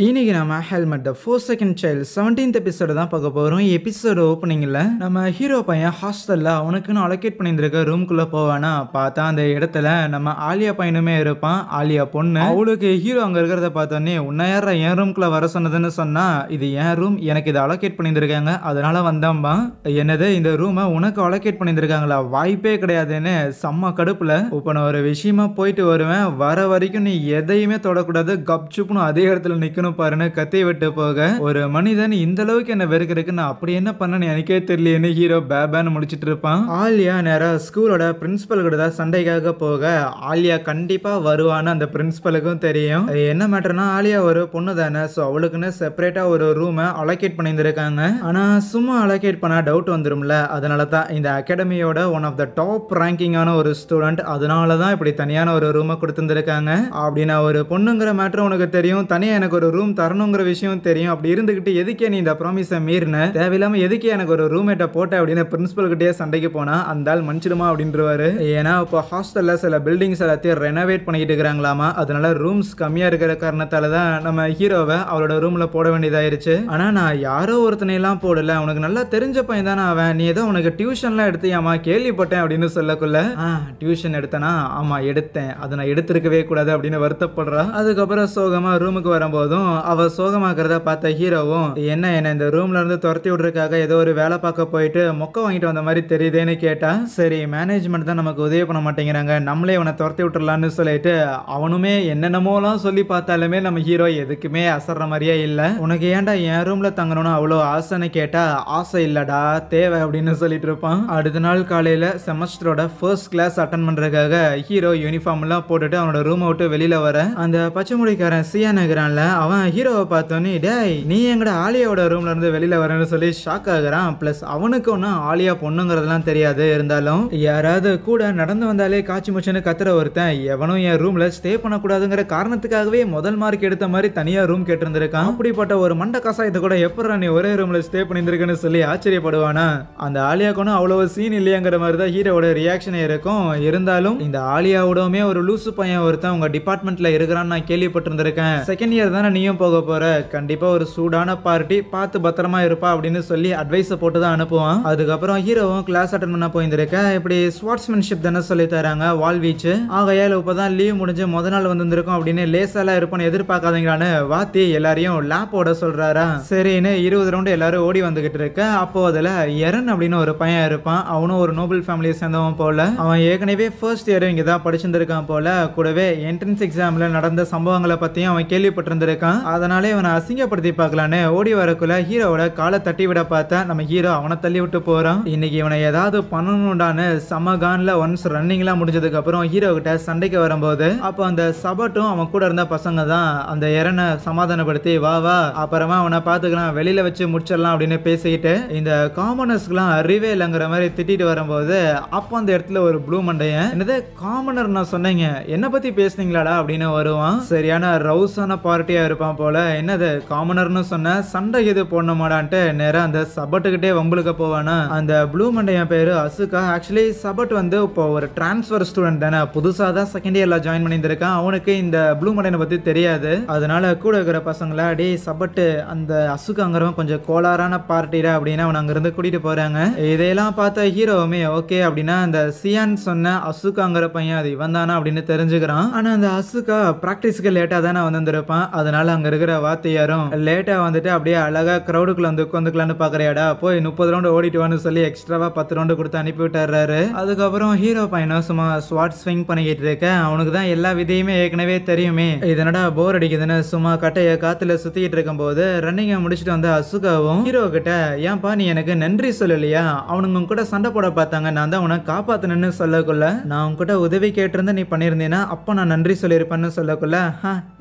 இன்னைக்கு நம்ம ஹெல்மெட் த 4 child 17th episode தான் பார்க்க போகிறோம். எபிசோடு ஓப்பனிங்கில் நம்ம ஹீரோ பையன் ஹாஸ்டலில் அவனுக்குன்னு அலோகேட் பண்ணியிருந்திருக்க ரூம்குள்ளே போவானா பார்த்தா அந்த இடத்துல நம்ம ஆலியா பையனுமே இருப்பான். ஆலியா பொண்ணு அவளுக்கு ஹீரோ அங்கே இருக்கிறத பார்த்தோன்னே உன்னை யாரா என் ரூம்குள்ளே வர சொன்னதுன்னு சொன்னா இது என் ரூம், எனக்கு இதை அலோகேட் பண்ணியிருந்திருக்காங்க அதனால வந்தாம்பா. என்னது இந்த ரூமை உனக்கு அலோகேட் பண்ணியிருந்திருக்காங்களா? வாய்ப்பே கிடையாதுன்னு செம்ம கடுப்பில் இப்போ நான் ஒரு விஷயமா போயிட்டு வருவேன், வர வரைக்கும் நீ எதையுமே தொடக்கூடாது, கப் சுப்புன்னு அதே இடத்துல நிற்கணும் பாருன்னு கத்தி விட்டு போக ஒரு மனிதன் இந்த அளவுக்கு என்ன வெறுக்கிறதுக்கு நான் அப்படி என்ன பண்ணேன்னு எனக்கே தெரியலையேன்னு ஹீரோ பேபான்னு முடிச்சிட்டு இருப்பான். ஆலியா நேரா ஸ்கூலோட பிரின்சிபல் கூட தான் சண்டைக்காக போக ஆலியா கண்டிப்பா வருவான்னு அந்த பிரின்சிபலுக்கும் தெரியும். என்ன மேட்டர்னா ஆலியா ஒரு பொண்ணு தானே, ஸோ அவளுக்குன்னு செப்பரேட்டா ஒரு ரூமை அலோகேட் பண்ணியிருந்திருக்காங்க. ஆனா சும்மா அலோகேட் பண்ணா டவுட் வந்துரும்ல, அதனால தான் இந்த அகாடமியோட ஒன் ஆஃப் த டாப் ரேங்கிங்கான ஒரு ஸ்டூடெண்ட், அதனால தான் இப்படி தனியான ஒரு ரூமை கொடுத்துருந்துருக்காங்க. அப்படின்னா ஒரு பொண்ணுங்கிற மேட்டர் உனக்கு தெரியும், தனியாக எனக்கு ஒரு ரூம் தரணுங்கிற விஷயம் தெரியும், அப்படி இருந்துகிட்டு எதுக்கே நீ இந்த ப்ராமிஸை மீறின, தேவையில்லாம எதுக்கே எனக்கு ஒரு ரூம்மேட்டை போட்ட அப்படின்னு பிரின்சிபல் கிட்டே சண்டைக்கு போனா அந்த ஆள் மன்னிச்சிடுமா அப்படின்றவாரு. ஏன்னா இப்போ ஹாஸ்டல்ல சில பில்டிங்ஸ் எல்லாத்தையும் ரெனோவேட் பண்ணிட்டு இருக்கிறாங்களாமா, அதனால ரூம்ஸ் கம்மியா இருக்கிற காரணத்தால தான் நம்ம ஹீரோவை அவளோட ரூம்ல போட வேண்டியதாயிருச்சு. ஆனா நான் யாரோ ஒருத்தனை எல்லாம் போடல, உனக்கு நல்லா தெரிஞ்ச பையன் தானே அவன், நீ ஏதோ உனக்கு டியூஷன்லாம் எடுத்தியாமா கேள்விப்பட்டேன் அப்படின்னு சொல்லக்குள்ள டியூஷன் எடுத்தனா, ஆமா எடுத்தேன், அதை நான் எடுத்திருக்கவே கூடாது அப்படின்னு வருத்தப்படுறா. அதுக்கப்புறம் சோகமா ரூமுக்கு வரும்போதும் அவ சோகமாக்குறத பார்த்த ஹீரோவும் என்ன இந்த ரூம்ல இருந்து துரத்தி விடுறதுக்காக ஏதோ ஒரு வேலை பார்க்க போயிட்டு மொக்க வாங்கிட்டு வந்த மாதிரி தெரியுதேன்னு கேட்டா, சரி மேனேஜ்மெண்ட் தான் நமக்கு உதவி பண்ண மாட்டேங்கிறாங்க, நம்மளே அவனை துரத்தி விட்டுறலான்னு சொல்லிட்டு அவனுமே என்னென்னமோலாம் சொல்லி பார்த்தாலுமே நம்ம ஹீரோ எதுக்குமே அசர்ற மாதிரியே இல்லை. உனக்கு ஏன்டா என் ரூம்ல தங்கணும்னு அவ்வளோ ஆசைன்னு கேட்டா, ஆசை இல்லடா தேவை அப்படின்னு சொல்லிட்டு இருப்பான். அடுத்த நாள் காலையில செமஸ்டரோட ஃபர்ஸ்ட் கிளாஸ் அட்டன் பண்றதுக்காக ஹீரோ யூனிஃபார்ம் எல்லாம் போட்டுட்டு அவனோட ரூமை விட்டு வெளியில வர அந்த பச்சை முடிக்காரன் சியா நகரான்ல அவன் ஹீரோவை பார்த்தோன்னே டேய் நீ எங்கட ஆலியாவோட ரூம்ல இருந்து வெளியில வரேன்னு சொல்லி ஷாக் ஆகுறான். பிளஸ் அவனுக்கு ஒன்றும் ஆலியா பொண்ணுங்கிறதுலாம் தெரியாது, இருந்தாலும் யாராவது கூட நடந்து வந்தாலே காய்ச்சி முச்சுன்னு கத்துற ஒருத்தன் எவனும் என் ரூம்ல ஸ்டே பண்ணக்கூடாதுங்கிற காரணத்துக்காகவே முதல் மார்க் எடுத்த மாதிரி தனியா ரூம் கேட்டிருந்திருக்கான். அப்படிப்பட்ட ஒரு மண்ட கசாயத்தை கூட எப்படா நீ ஒரே ரூம்ல ஸ்டே பண்ணியிருந்திருக்குன்னு சொல்லி ஆச்சரியப்படுவானா. அந்த ஆலியாவுக்கு அவ்வளவு சீன் இல்லையாங்கிற மாதிரி தான் ஹீரோட ரியாக்ஷனே இருக்கும். இருந்தாலும் இந்த ஆலியாவோடமே ஒரு லூசு பையன் ஒருத்தன் உங்க டிபார்ட்மெண்ட்ல இருக்கிறான்னு நான் கேள்விப்பட்டிருந்திருக்கேன், செகண்ட் இயர் தானே நீயும் போக போற, கண்டிப்பா ஒரு சூடான பார்ட்டி, பார்த்து பத்திரமா இருப்பா அப்படின்னு சொல்லி அட்வைஸ் போட்டு தான் அனுப்புவான். அதுக்கப்புறம் ஹீரோவும் கிளாஸ் அட்டன் பண்ண போயிருந்திருக்க, இப்படி ஸ்வாட்ஸ்மேன்ஷிப் தானே சொல்லி தராங்க வால் வீச்சு, ஆகையால் இப்பதான் லீவ் முடிஞ்சு முத நாள் வந்திருக்கும் அப்படின்னு லேசாலாம் இருப்பான்னு எதிர்பார்க்காதீங்களான்னு வாத்தி எல்லாரையும் லேப்போட சொல்றாரா. சரின்னு 20 ரவுண்டு எல்லாரும் ஓடி வந்துகிட்டு இருக்க, அப்போ அதுல எரன் அப்படின்னு ஒரு பையன் இருப்பான். அவனும் ஒரு நோபல் ஃபேமிலியை சேர்ந்தவன் போல, அவன் ஏற்கனவே ஃபர்ஸ்ட் இயர் இங்க தான் படிச்சிருந்திருக்கான் போல, கூடவே என்ட்ரன்ஸ் எக்ஸாம்ல நடந்த சம்பவங்களை பத்தியும் அவன் கேள்விப்பட்டிருந்திருக்கான். அதனாலே அவனை அசிங்கப்படுத்தி பார்க்கலான்னு ஓடி வரக்குள்ள ஹீரோவோட காலை தட்டி விட பார்த்தா நம்ம ஹீரோ அவனை தள்ளி விட்டு போறான். இன்னைக்கு இவனை ஏதாவது பண்ணணும்டான்னு சமகான்ல ஒன்ஸ் ரன்னிங்லாம் முடிஞ்சதுக்கு அப்புறம் ஹீரோ கிட்ட சண்டைக்கு வரும்போது அப்போ அந்த சபட்டும் அவன் கூட இருந்த பசங்க தான் அந்த எரனை சமாதானப்படுத்தி வா வா அப்புறமா அவனை பார்த்துக்கலாம் வெளியில வச்சு முடிச்சிடலாம் அப்படின்னு பேசிக்கிட்டு இந்த காமனர்ஸ்க்குலாம் அறிவே இல்லைங்கிற மாதிரி திட்டிட்டு வரும்போது அப்போ அந்த இடத்துல ஒரு ப்ளூ மண்டையன் என்னது காமனர் நான் சொன்னீங்க என்ன பத்தி பேசுனீங்களாடா அப்படின்னு வருவான். சரியான ரவுஸான பார்ட்டியா இருப்பான் போல, என்னது காமனர்னு சொன்ன சண்டை எது போடணுமாடான்ட்டு நேரா அந்த சபட்டுக்கிட்டே வம்புலுக்க போவானா. அந்த ப்ளூ மண்டையன் பேரு அசுகா. ஆக்சுவலி சபட் வந்து இப்போ ஒரு டிரான்ஸ்ஃபர் ஸ்டூடெண்ட் தானே, புதுசாக தான் செகண்ட் இயர்ல ஜாயின் பண்ணியிருந்திருக்கான். அவனுக்கு இந்த ப்ளூ மண்டையனை பத்தி தெரியாது, அதனால கூட இருக்கிற பசங்களா டே சபட்டு அந்த அசுகாங்கிறவன் கொஞ்சம் கோளாறான பார்ட்டிடா அப்படின்னு அவன் அங்கிருந்து கூட்டிட்டு போறாங்க. இதையெல்லாம் பார்த்த ஹீரோவுமே ஓகே அப்படின்னா அந்த சியான் சொன்ன அசுகாங்கிற பையன் அது இவன் தானா அப்படின்னு தெரிஞ்சுக்கிறான். ஆனா அந்த அசுகா பிராக்டிஸ்க்கு லேட்டா தானே வந்திருப்பான், அதனால அங்க இருக்கிற வாத்தியாரும் லேட்டா வந்துட்டு அப்படியே அழகா கிரௌடுக்குள்ள வந்து உட்காந்துக்கலான்னு பாக்குறியாடா, போய் 30 ரவுண்டு ஓடிட்டுவான்னு சொல்லி எக்ஸ்ட்ராவா 10 ரவுண்டு கொடுத்து அனுப்பி விட்டுறாரு. அதுக்கப்புறம் ஹீரோ பையனும் சும்மா ஸ்வாட் ஸ்விங் பண்ணிக்கிட்டு இருக்க, அவனுக்கு தான் எல்லா விதையுமே ஏற்கனவே தெரியுமே, இதனடா போர் அடிக்குதுன்னு சும்மா கட்டைய காத்துல சுத்திக்கிட்டு இருக்கும் போது ரன்னிங்க முடிச்சுட்டு வந்த அசுகாவும் ஹீரோ கிட்ட ஏன்பா நீ எனக்கு நன்றி சொல்லலையா, அவனுங்க கூட சண்டை போட பார்த்தாங்க, நான் தான் உனக்கு காப்பாத்தணும்னு சொல்லக்குள்ள நான் உன்கிட்ட உதவி கேட்டிருந்தா நீ பண்ணியிருந்தேன்னா அப்போ நான் நன்றி சொல்லியிருப்பேன்னு சொல்லக்குள்ள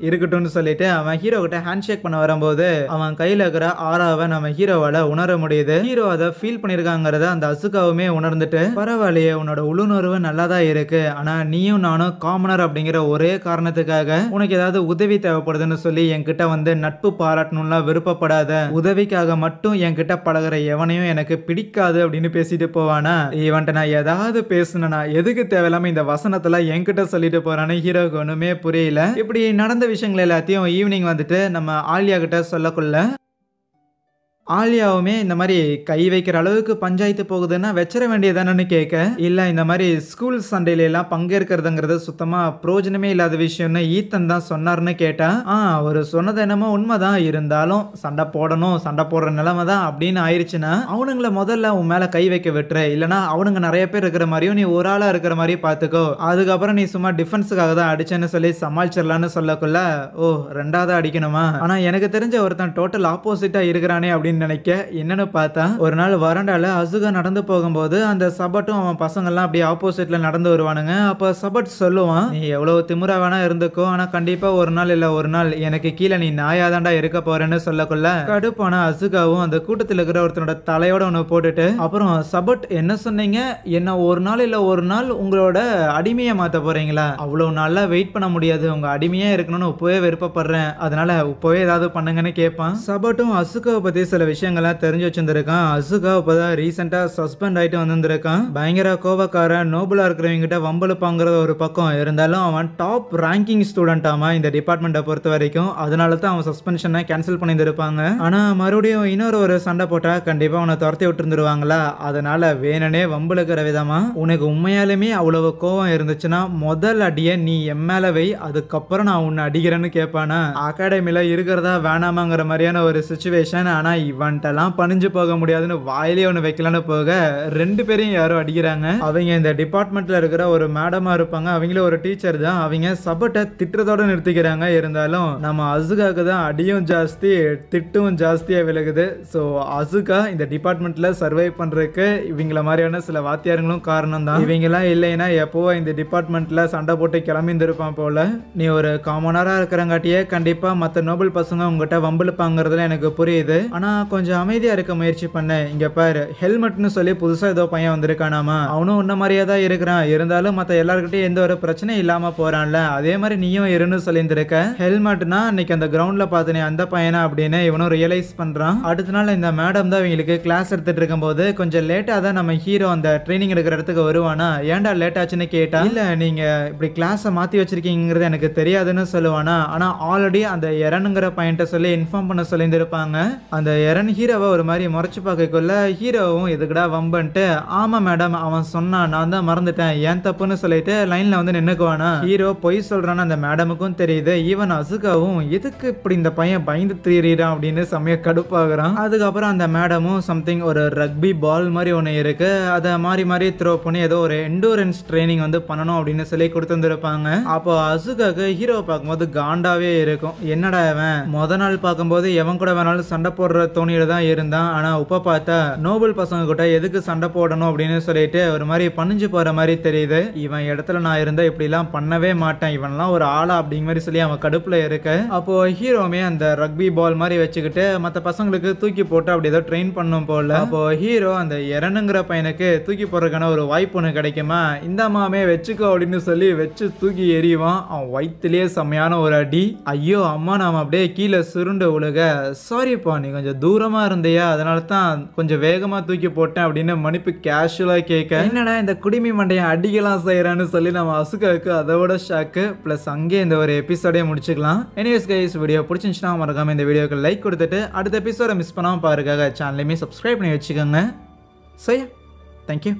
இருக்கட்டும்னு சொல்லிட்டு அவன் ஹீரோ கிட்ட ஹேண்ட் ஷேக் பண்ண வரும்போது அவன் கையில இருக்கிற ஆறாவை நம்ம ஹீரோவால உணர முடியுது. ஹீரோ அதை ஃபீல் பண்ணிருக்காங்கிறத அந்த அசுகாவுமே உணர்ந்துட்டு பரவாயில்லையே உன்னோட உள்ளுணர்வு நல்லா தான் இருக்கு, ஆனா நீயும் நானும் காமனர் அப்படிங்கிற ஒரே காரணத்துக்காக உனக்கு ஏதாவது உதவி தேவைப்படுதுன்னு சொல்லி என்கிட்ட வந்து நட்பு பாராட்டணும்லாம் விருப்பப்படாத, உதவிக்காக மட்டும் என்கிட்ட பழகிற எவனையும் எனக்கு பிடிக்காது அப்படின்னு பேசிட்டு போவானா. இவன்ட்ட நான் ஏதாவது பேசுனா எதுக்கு தேவையில்லாம இந்த வசனத்துல என்கிட்ட சொல்லிட்டு போறான்னு ஹீரோக்கு ஒண்ணுமே புரியல. இப்படி நடந்த விஷயங்கள் எல்லாத்தையும் ஈவினிங் ஃபீலிங் வந்துட்டு நம்ம ஆலியா கிட்ட சொல்லக்குள்ள ஆலியாவுமே இந்த மாதிரி கை வைக்கிற அளவுக்கு பஞ்சாயத்து போகுதுன்னா வச்சிட வேண்டியதானு கேட்க, இல்ல இந்த மாதிரி ஸ்கூல் சண்டையில எல்லாம் பங்கேற்கிறதுங்கிறது சுத்தமா பிரயோஜனமே இல்லாத விஷயம்னு ஈத்தன் தான் சொன்னார்னு கேட்டா, அவர் சொன்னது என்னமோ உண்மைதான், இருந்தாலும் சண்டை போடணும், சண்டை போடுற நிலைமை தான் அப்படின்னு ஆயிடுச்சுன்னா அவனுங்களை முதல்ல உன் மேல கை வைக்க விட்டுற, இல்லைன்னா அவனுங்க நிறைய பேர் இருக்கிற மாதிரியும் நீ ஒரு ஆளா இருக்கிற மாதிரி பாத்துக்கோ, அதுக்கப்புறம் நீ சும்மா டிஃபென்ஸுக்காக தான் அடிச்சேன்னு சொல்லி சமாளிச்சிடலான்னு சொல்லக்குள்ள, ஓ ரெண்டாவது அடிக்கணுமா, ஆனா எனக்கு தெரிஞ்ச ஒருத்தன் டோட்டல் ஆப்போசிட்டா இருக்கிறானே அப்படின்னு நினைக்க என்னன்னு பார்த்தா, ஒரு நாள் வராண்டால அசுகா நடந்து போகும்போது அந்த சபட்டும் அவன் பசங்க எல்லாம் அப்படியே ஆப்போசிட்ல நடந்து வருவானுங்க. அப்ப சபட் சொல்லுவான், நீ எவ்வளவு திமிரா வேணா இருந்துக்கோ, ஆனா கண்டிப்பா ஒரு நாள் இல்ல ஒரு நாள் எனக்கு கீழே நீ நாயாதாண்டா இருக்க போறேன்னு சொல்லக்குள்ள கடுப்பான அசுகாவும் அந்த கூட்டத்தில் இருக்கிற ஒருத்தனோட தலையோட ஒண்ணு போட்டுட்டு, அப்புறம் சபட் என்ன சொன்னீங்க, என்ன ஒரு நாள் இல்ல ஒரு நாள் உங்களோட அடிமையை மாத்த போறீங்களா, அவ்வளவு நாளா வெயிட் பண்ண முடியாது, உங்க அடிமையா இருக்கணும்னு இப்பவே விருப்பப்படுறேன், அதனால இப்பவே ஏதாவது பண்ணுங்கன்னு கேட்பான். சபட்டும் அசுகாவை பத்தி சில விஷயங்கள்லாம் தெரிஞ்சு வச்சிருந்திருக்கான். அசுகா இப்பதான் ரீசெண்டா சஸ்பெண்ட் ஆயிட்டு வந்திருக்கான். பயங்கர கோபக்காரன், நோபலா இருக்கிறவங்கிட்ட வம்பலுப்பாங்கிறது ஒரு பக்கம் இருந்தாலும் அவன் டாப் ரேங்கிங் ஸ்டூடெண்ட் ஆமா இந்த டிபார்ட்மெண்ட்டை பொறுத்த வரைக்கும், அதனால தான் அவன் சஸ்பென்ஷனை கேன்சல் பண்ணியிருப்பாங்க. ஆனா மறுபடியும் இன்னொரு ஒரு சண்டை போட்டா கண்டிப்பா அவனை துரத்தி விட்டுருந்துருவாங்களா, அதனால வேணுனே வம்பலுக்கிற விதமா, உனக்கு உண்மையாலுமே அவ்வளவு கோவம் இருந்துச்சுன்னா முதல் அடியை நீ என் மேல வை, அதுக்கப்புறம் நான் உன்னை அடிக்கிறேன்னு கேட்பானா. அகாடமில இருக்கிறதா வேணாமாங்கிற மாதிரியான ஒரு சுச்சுவேஷன். ஆனா இவன்ட்டெல்லாம் பணிஞ்சு போக முடியாதுன்னு வாயிலே ஒன்று வைக்கலான்னு போக ரெண்டு பேரையும் யாரும் அடிக்கிறாங்க. அவங்க இந்த டிபார்ட்மெண்ட்ல இருக்கிற ஒரு மேடமா இருப்பாங்க, அவங்களும் ஒரு டீச்சர் தான். அவங்க சபட்டை திட்டுறதோட நிறுத்திக்கிறாங்க. இருந்தாலும் நம்ம அசுகாக்கு தான் அடியும் ஜாஸ்தி திட்டும் ஜாஸ்தியா விலகுது. ஸோ அசுகா இந்த டிபார்ட்மெண்ட்ல சர்வை பண்றதுக்கு இவங்கள மாதிரியான சில வாத்தியாரங்களும் காரணம் தான். இவங்கெல்லாம் இல்லைன்னா எப்போ இந்த டிபார்ட்மெண்ட்ல சண்டை போட்டு கிளம்பிந்திருப்பான் போல. நீ ஒரு காமனரா இருக்கிறங்காட்டியே கண்டிப்பா மற்ற நோபல் பசங்க உங்ககிட்ட வம்பிழுப்பாங்கிறதுல எனக்கு புரியுது. ஆனா கொஞ்சம் அமைதியா இருக்க முயற்சி பண்ண. இங்க பாரு, ஹெல்மெட்னு சொல்லி புதுசா ஏதோ பையன் வந்திருக்கானாமா, அவனும் உன்ன மாதிரியே தான் இருக்கிறான், இருந்தாலும் மத்த எல்லார்கிட்டயும் எந்த ஒரு பிரச்சனையும் இல்லாம போறான்ல, அதே மாதிரி நீயும் இருன்னு சொல்லியிருந்திருக்க. ஹெல்மெட்னா அன்னைக்கு அந்த கிரவுண்ட்ல பார்த்தனே அந்த பையனா அப்படின்னு இவனும் ரியலைஸ் பண்றான். அடுத்த நாள் இந்த மேடம் தான் இவங்களுக்கு கிளாஸ் எடுத்துட்டு இருக்கும்போது கொஞ்சம் லேட்டா தான் நம்ம ஹீரோ அந்த ட்ரைனிங் எடுக்கிற இடத்துக்கு வருவானா. ஏன்டா லேட் ஆச்சுன்னு கேட்டா, இல்ல நீங்க இப்படி கிளாஸை மாத்தி வச்சிருக்கீங்கிறது எனக்கு தெரியாதுன்னு சொல்லுவானா. ஆனா ஆல்ரெடி அந்த எரனுங்கிற பையன்ட்ட சொல்லி இன்ஃபார்ம் பண்ண சொல்லியிருந்திருப்பாங்க. அந்த எரன் ஹீரோவை ஒரு மாதிரி முறைச்சு பார்க்கக்குள்ள ஹீரோவும் எதுக்குடா வம்பன்ட்டு, ஆமா மேடம் அவன் சொன்னான், நான் தான் மறந்துட்டேன், ஏன் தப்புன்னு சொல்லிட்டு லைன்ல வந்து நின்னுக்குவானா. ஹீரோ பொய் சொல்றான்னு அந்த மேடமுக்கும் தெரியுது. ஈவன் அசுகாவும் எதுக்கு இப்படி இந்த பையன் பயந்து திரியிறான் அப்படின்னு செம்மையா கடுப்பாகிறான். அதுக்கப்புறம் அந்த மேடமும் சம்திங் ஒரு ரக்பி பால் மாதிரி ஒன்று இருக்கு, அதை மாறி மாறி த்ரோ பண்ணி ஏதோ ஒரு எண்டூரன்ஸ் ட்ரைனிங் வந்து பண்ணணும் அப்படின்னு சொல்லி கொடுத்துருப்பாங்க. அப்போ அசுகாக்கு ஹீரோவை பார்க்கும்போது காண்டாவே இருக்கும். என்னடா இவன் முத நாள் பார்க்கும்போது எவன் கூட வேணாலும் சண்டை போடுற தோணியில தான் இருந்தான், ஆனா உப்ப பார்த்தா நோபல் பசங்க கிட்ட எதுக்கு சண்டை போடணும் அப்படின்னு சொல்லிட்டு ஒரு மாதிரி பணிஞ்சு போற மாதிரி தெரியுது. இவன் இடத்துல நான் இருந்தா இப்படி எல்லாம் பண்ணவே மாட்டேன், இவன்லாம் ஒரு ஆளா அப்படிங்கிற மாதிரி சொல்லி அவன் கடுப்புல இருக்கு. அப்போ ஹீரோமே அந்த ரக்பி பால் மாதிரி வச்சுக்கிட்டு மற்ற பசங்களுக்கு தூக்கி போட்டு அப்படி ஏதோ ட்ரெயின் பண்ணும் போல. அப்போ ஹீரோ அந்த எரனுங்கிற பையனுக்கு தூக்கி போறதுக்கான ஒரு வாய்ப்பு ஒன்று கிடைக்குமா, இந்த மாமே வச்சுக்கோ அப்படின்னு சொல்லி வச்சு தூக்கி எறிவான். அவன் வயிற்றுலயே செம்மையான ஒரு அடி. ஐயோ அம்மா, நாம அப்படியே கீழே சுருண்டு உலக, சாரிப்பா நீ கொஞ்சம் தூரமா இருந்தியா, அதனால தான் கொஞ்சம் வேகமா தூக்கி போட்டேன் அப்படின்னு மன்னிப்பு கேஷுவலா கேட்க, என்னடா இந்த குடிமி மண்டையை அடிக்கலாம் செய்யறான்னு சொல்லி நம்ம அசுகாவுக்கு அதோட ஷாக்கு. பிளஸ் அங்கே இந்த ஒரு எபிசோடே முடிச்சுக்கலாம். எனிவேஸ் கைஸ், வீடியோ பிடிச்சிருந்துச்சுன்னா மறக்காம இந்த வீடியோக்கு லைக் கொடுத்துட்டு அடுத்த எபிசோட மிஸ் பண்ணாம பாருங்க, சேனலையுமே சப்ஸ்கிரைப் பண்ணி வச்சுக்கோங்க. சரி, தேங்க்யூ.